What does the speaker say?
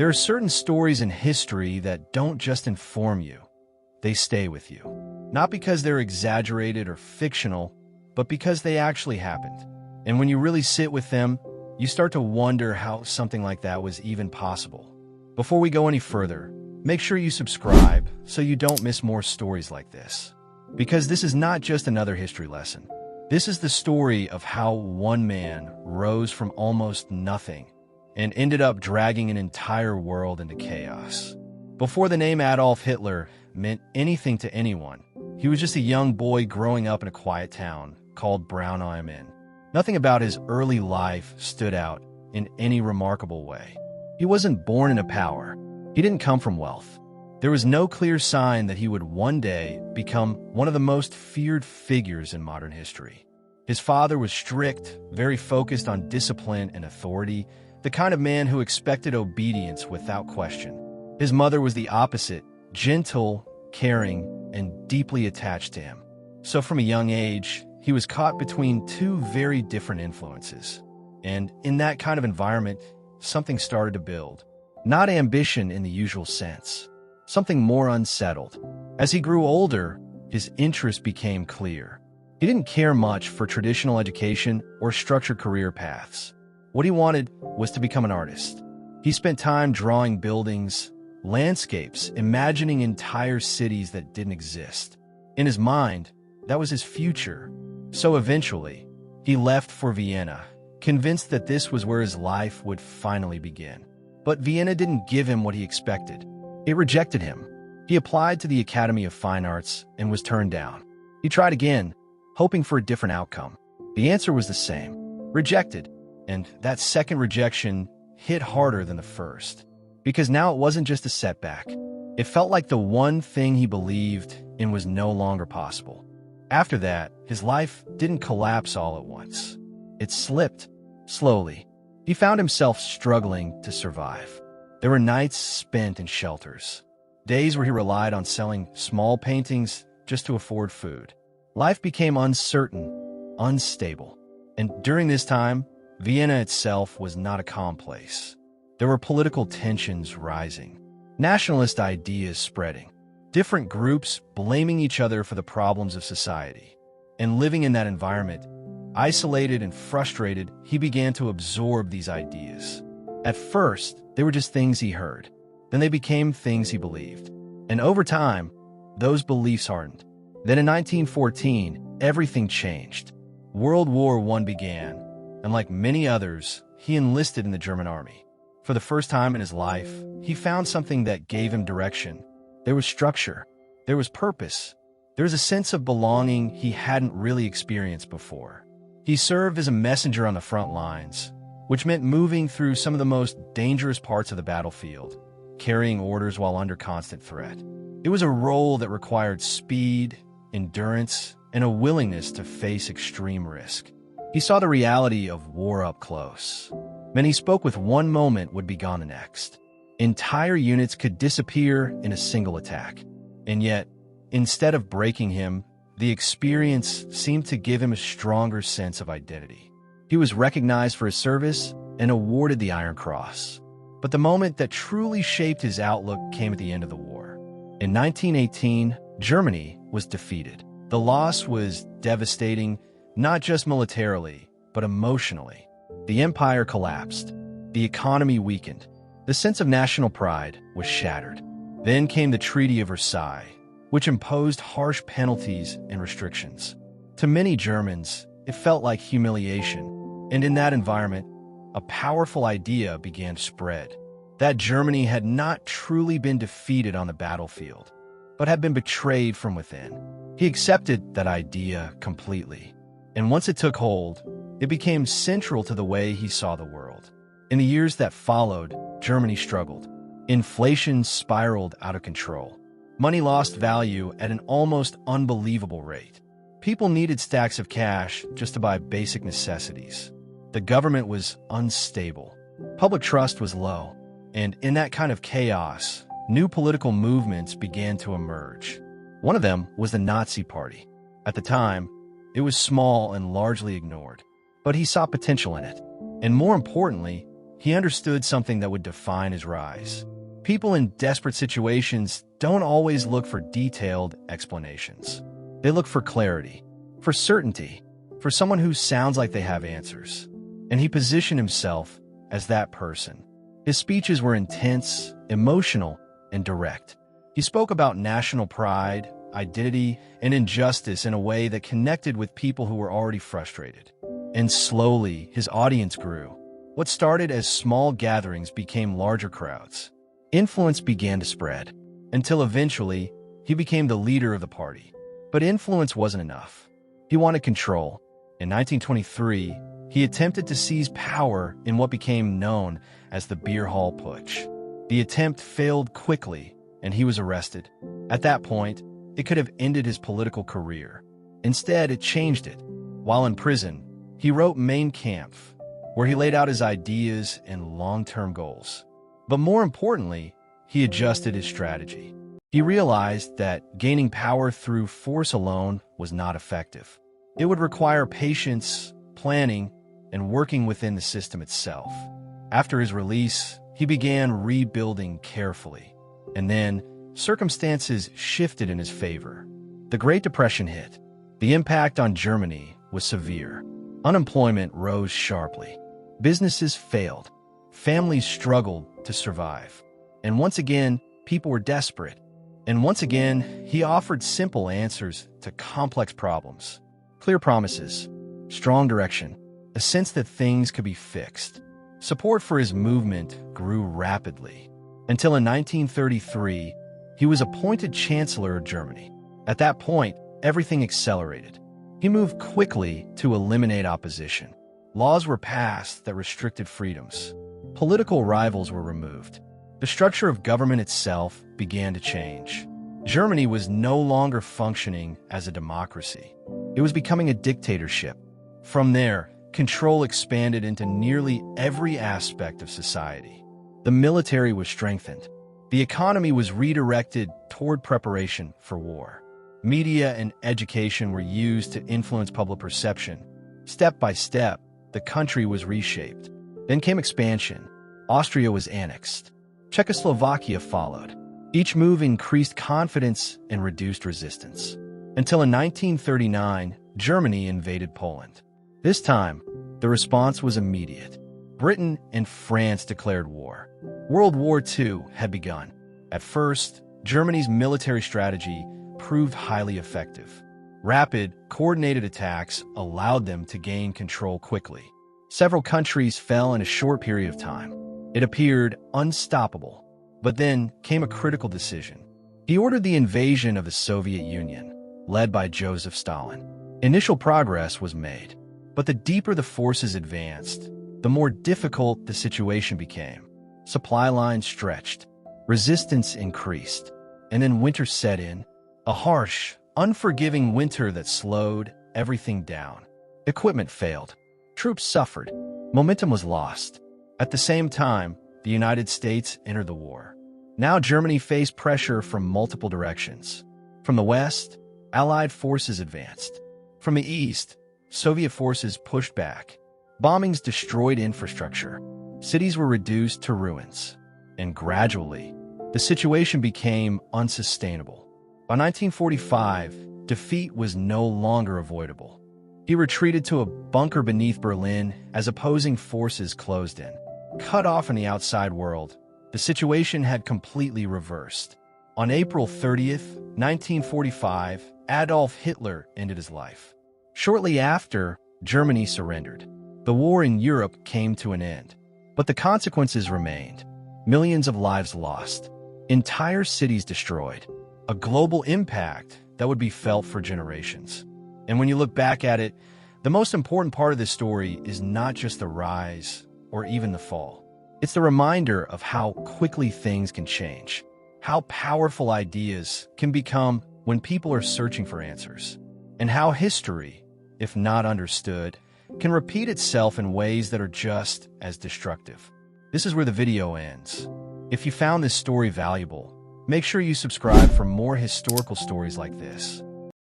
There are certain stories in history that don't just inform you, they stay with you. Not because they're exaggerated or fictional, but because they actually happened. And when you really sit with them, you start to wonder how something like that was even possible. Before we go any further, make sure you subscribe so you don't miss more stories like this. Because this is not just another history lesson. This is the story of how one man rose from almost nothing and ended up dragging an entire world into chaos. Before the name Adolf Hitler meant anything to anyone, he was just a young boy growing up in a quiet town called Brown am Inn. Nothing about his early life stood out in any remarkable way. He wasn't born into power. He didn't come from wealth. There was no clear sign that he would one day become one of the most feared figures in modern history. His father was strict, very focused on discipline and authority, the kind of man who expected obedience without question. His mother was the opposite, gentle, caring, and deeply attached to him. So from a young age, he was caught between two very different influences. And in that kind of environment, something started to build. Not ambition in the usual sense, something more unsettled. As he grew older, his interest became clear. He didn't care much for traditional education or structured career paths. What he wanted was to become an artist. He spent time drawing buildings, landscapes, imagining entire cities that didn't exist. In his mind, that was his future. So eventually, he left for Vienna, convinced that this was where his life would finally begin. But Vienna didn't give him what he expected. It rejected him. He applied to the Academy of Fine Arts and was turned down. He tried again, hoping for a different outcome. The answer was the same: rejected. And that second rejection hit harder than the first. Because now it wasn't just a setback. It felt like the one thing he believed in was no longer possible. After that, his life didn't collapse all at once. It slipped, slowly. He found himself struggling to survive. There were nights spent in shelters, days where he relied on selling small paintings just to afford food. Life became uncertain, unstable. And during this time, Vienna itself was not a calm place. There were political tensions rising, nationalist ideas spreading, different groups blaming each other for the problems of society. And living in that environment, isolated and frustrated, he began to absorb these ideas. At first, they were just things he heard. Then they became things he believed. And over time, those beliefs hardened. Then in 1914, everything changed. World War I began, and like many others, he enlisted in the German army. For the first time in his life, he found something that gave him direction. There was structure. There was purpose. There was a sense of belonging he hadn't really experienced before. He served as a messenger on the front lines, which meant moving through some of the most dangerous parts of the battlefield, carrying orders while under constant threat. It was a role that required speed, endurance, and a willingness to face extreme risk. He saw the reality of war up close. Men he spoke with one moment would be gone the next. Entire units could disappear in a single attack. And yet, instead of breaking him, the experience seemed to give him a stronger sense of identity. He was recognized for his service and awarded the Iron Cross. But the moment that truly shaped his outlook came at the end of the war. In 1918, Germany was defeated. The loss was devastating, not just militarily, but emotionally. The empire collapsed. The economy weakened. The sense of national pride was shattered. Then came the Treaty of Versailles, which imposed harsh penalties and restrictions. To many Germans, it felt like humiliation. And in that environment, a powerful idea began to spread. That Germany had not truly been defeated on the battlefield, but had been betrayed from within. He accepted that idea completely. And once it took hold, it became central to the way he saw the world. In the years that followed, Germany struggled. Inflation spiraled out of control. Money lost value at an almost unbelievable rate. People needed stacks of cash just to buy basic necessities. The government was unstable. Public trust was low. And in that kind of chaos, new political movements began to emerge. One of them was the Nazi Party. At the time, it was small and largely ignored. But he saw potential in it. And more importantly, he understood something that would define his rise. People in desperate situations don't always look for detailed explanations. They look for clarity, for certainty, for someone who sounds like they have answers. And he positioned himself as that person. His speeches were intense, emotional, and direct. He spoke about national pride, identity, and injustice in a way that connected with people who were already frustrated. And slowly, his audience grew. What started as small gatherings became larger crowds. Influence began to spread, until eventually, he became the leader of the party. But influence wasn't enough. He wanted control. In 1923, he attempted to seize power in what became known as the Beer Hall Putsch. The attempt failed quickly, and he was arrested. At that point, it could have ended his political career. Instead, it changed it. While in prison, he wrote Mein Kampf, where he laid out his ideas and long-term goals. But more importantly, he adjusted his strategy. He realized that gaining power through force alone was not effective. It would require patience, planning, and working within the system itself. After his release, he began rebuilding carefully. And then, circumstances shifted in his favor. The Great Depression hit. The impact on Germany was severe. Unemployment rose sharply. Businesses failed. Families struggled to survive. And once again, people were desperate. And once again, he offered simple answers to complex problems. Clear promises, strong direction, a sense that things could be fixed. Support for his movement grew rapidly. Until in 1933, he was appointed Chancellor of Germany. At that point, everything accelerated. He moved quickly to eliminate opposition. Laws were passed that restricted freedoms. Political rivals were removed. The structure of government itself began to change. Germany was no longer functioning as a democracy. It was becoming a dictatorship. From there, control expanded into nearly every aspect of society. The military was strengthened. The economy was redirected toward preparation for war. Media and education were used to influence public perception. Step by step, the country was reshaped. Then came expansion. Austria was annexed. Czechoslovakia followed. Each move increased confidence and reduced resistance. Until in 1939, Germany invaded Poland. This time, the response was immediate. Britain and France declared war. World War II had begun. At first, Germany's military strategy proved highly effective. Rapid, coordinated attacks allowed them to gain control quickly. Several countries fell in a short period of time. It appeared unstoppable. But then came a critical decision. He ordered the invasion of the Soviet Union, led by Joseph Stalin. Initial progress was made, but the deeper the forces advanced, the more difficult the situation became. Supply lines stretched, resistance increased, and then winter set in, a harsh, unforgiving winter that slowed everything down. Equipment failed. Troops suffered. Momentum was lost. At the same time, the United States entered the war. Now Germany faced pressure from multiple directions. From the west, Allied forces advanced. From the east, Soviet forces pushed back. Bombings destroyed infrastructure. Cities were reduced to ruins. And gradually, the situation became unsustainable. By 1945, defeat was no longer avoidable. He retreated to a bunker beneath Berlin as opposing forces closed in. Cut off in the outside world, the situation had completely reversed. On April 30th, 1945, Adolf Hitler ended his life. Shortly after, Germany surrendered. The war in Europe came to an end. But the consequences remained. Millions of lives lost. Entire cities destroyed. A global impact that would be felt for generations. And when you look back at it, the most important part of this story is not just the rise or even the fall. It's the reminder of how quickly things can change, how powerful ideas can become when people are searching for answers, and how history, if not understood, can repeat itself in ways that are just as destructive. This is where the video ends. If you found this story valuable, make sure you subscribe for more historical stories like this.